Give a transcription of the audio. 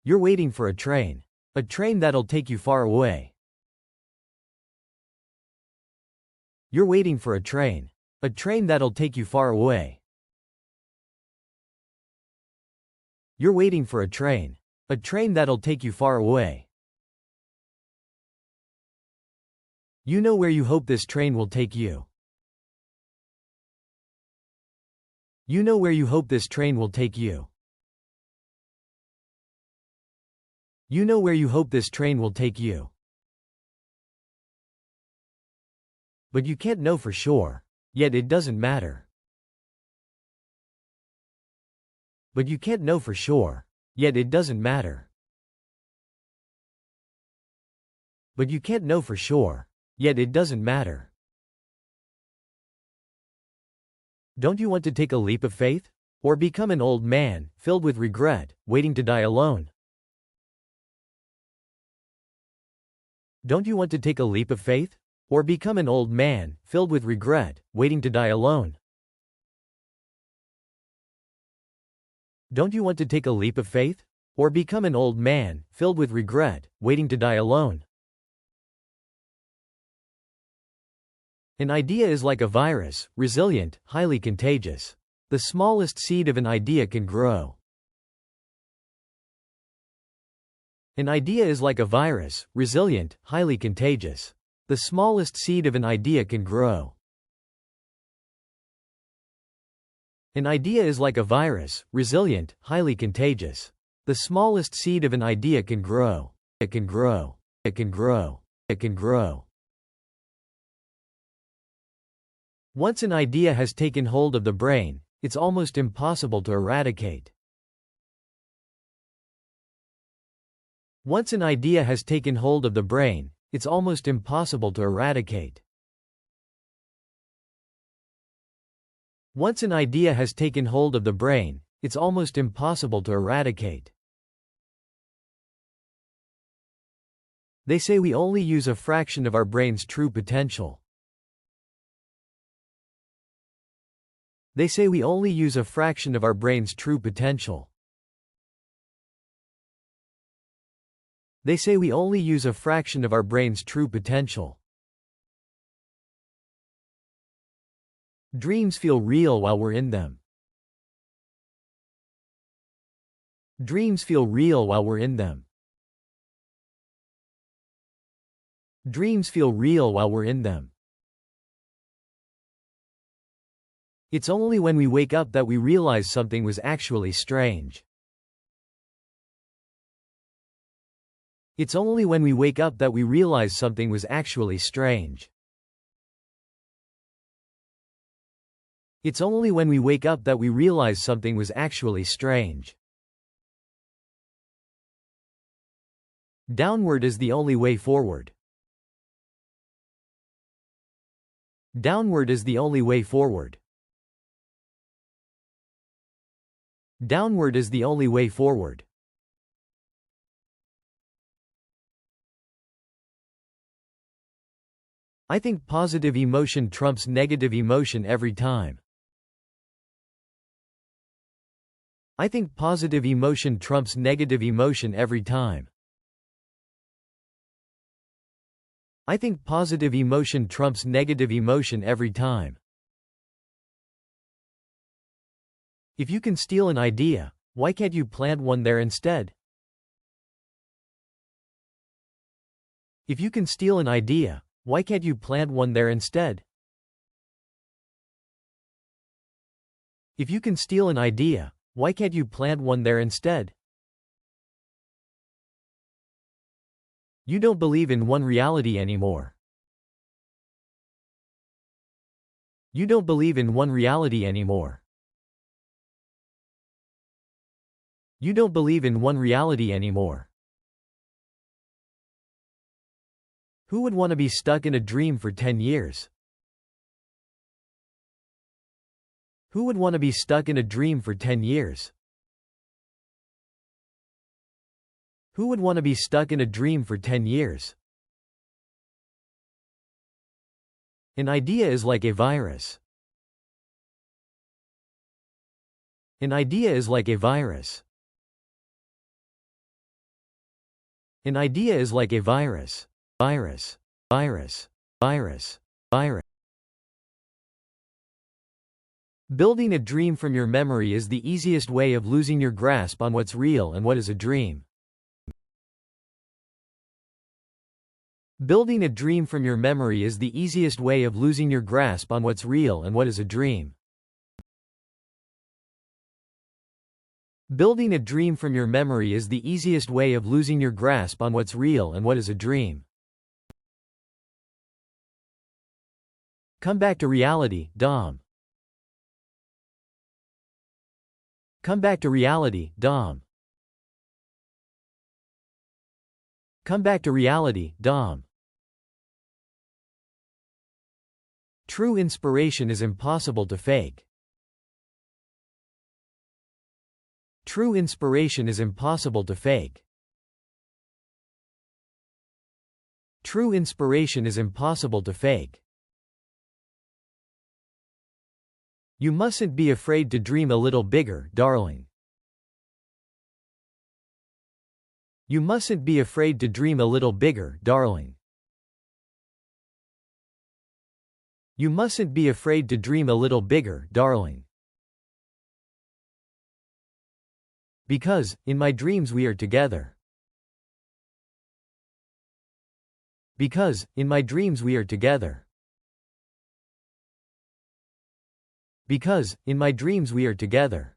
You're waiting for a train. A train that'll take you far away. You're waiting for a train. A train that'll take you far away. You're waiting for a train. A train that'll take you far away. You know where you hope this train will take you. You know where you hope this train will take you. You know where you hope this train will take you. But you can't know for sure. Yet it doesn't matter. But you can't know for sure. Yet it doesn't matter. But you can't know for sure. Yet it doesn't matter. Don't you want to take a leap of faith? Or become an old man, filled with regret, waiting to die alone? Don't you want to take a leap of faith? Or become an old man, filled with regret, waiting to die alone? Don't you want to take a leap of faith? Or become an old man, filled with regret, waiting to die alone? An idea is like a virus, resilient, highly contagious. The smallest seed of an idea can grow. An idea is like a virus, resilient, highly contagious. The smallest seed of an idea can grow. An idea is like a virus, resilient, highly contagious. The smallest seed of an idea can grow. It can grow. It can grow. It can grow. Once an idea has taken hold of the brain, it's almost impossible to eradicate. Once an idea has taken hold of the brain, it's almost impossible to eradicate. Once an idea has taken hold of the brain, it's almost impossible to eradicate. They say we only use a fraction of our brain's true potential. They say we only use a fraction of our brain's true potential. They say we only use a fraction of our brain's true potential. Dreams feel real while we're in them. Dreams feel real while we're in them. Dreams feel real while we're in them. It's only when we wake up that we realize something was actually strange. It's only when we wake up that we realize something was actually strange. It's only when we wake up that we realize something was actually strange. Downward is the only way forward. Downward is the only way forward. Downward is the only way forward. I think positive emotion trumps negative emotion every time. I think positive emotion trumps negative emotion every time. I think positive emotion trumps negative emotion every time. If you can steal an idea, why can't you plant one there instead? If you can steal an idea, why can't you plant one there instead? If you can steal an idea, why can't you plant one there instead? You don't believe in one reality anymore. You don't believe in one reality anymore. You don't believe in one reality anymore. Who would want to be stuck in a dream for 10 years? Who would want to be stuck in a dream for 10 years? Who would want to be stuck in a dream for 10 years? An idea is like a virus. An idea is like a virus. An idea is like a virus. Virus. Virus. Virus. Virus. Building a dream from your memory is the easiest way of losing your grasp on what's real and what is a dream. Building a dream from your memory is the easiest way of losing your grasp on what's real and what is a dream. Building a dream from your memory is the easiest way of losing your grasp on what's real and what is a dream. Come back to reality, Dom. Come back to reality, Dom. Come back to reality, Dom. True inspiration is impossible to fake. True inspiration is impossible to fake. True inspiration is impossible to fake. You mustn't be afraid to dream a little bigger, darling. You mustn't be afraid to dream a little bigger, darling. You mustn't be afraid to dream a little bigger, darling. Because, in my dreams we are together. Because, in my dreams we are together. Because, in my dreams we are together.